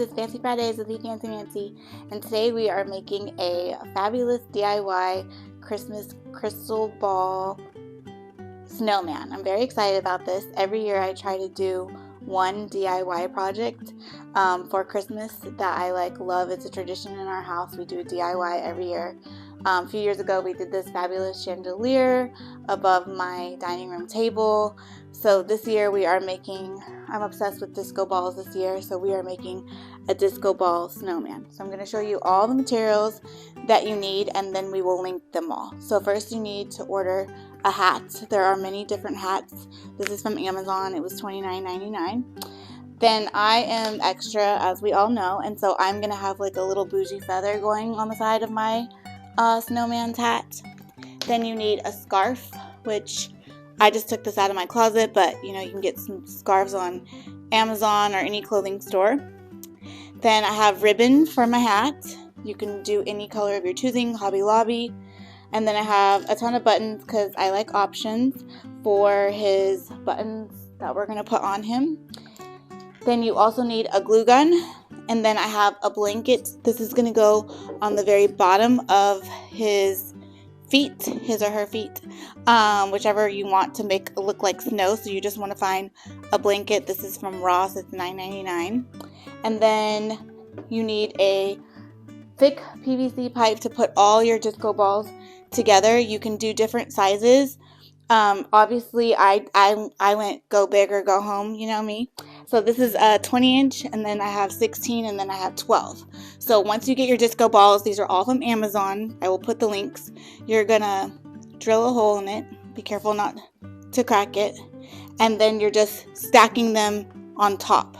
it's Fancy Fridays with the Fancy Nancy, and today we are making a fabulous DIY Christmas crystal ball snowman. I'm very excited about this. Every year I try to do one DIY project for Christmas that I love. It's a tradition in our house. We do a DIY every year. A few years ago we did this fabulous chandelier above my dining room table. So this year we are making, I'm obsessed with disco balls this year, so we are making a disco ball snowman. So I'm going to show you all the materials that you need, and then we will link them all. So first you need to order a hat. There are many different hats. This is from Amazon. It was $29.99. Then I am extra, as we all know, and so I'm going to have like a little bougie feather going on the side of my snowman's hat. Then you need a scarf, which I just took this out of my closet, but you can get some scarves on Amazon or any clothing store. Then I have ribbon for my hat. You can do any color of your choosing, Hobby Lobby. And then I have a ton of buttons because I like options for his buttons that we're going to put on him. Then you also need a glue gun. And then I have a blanket. This is going to go on the very bottom of his feet, his or her feet, whichever you want to make look like snow. So you just want to find a blanket. This is from Ross. It's $9.99. And then you need a thick PVC pipe to put all your disco balls together. You can do different sizes. Obviously I went go big or go home, you know me. So this is a 20-inch, and then I have 16, and then I have 12. So once you get your disco balls, these are all from Amazon. I will put the links. You're gonna drill a hole in it. Be careful not to crack it. And then you're just stacking them on top.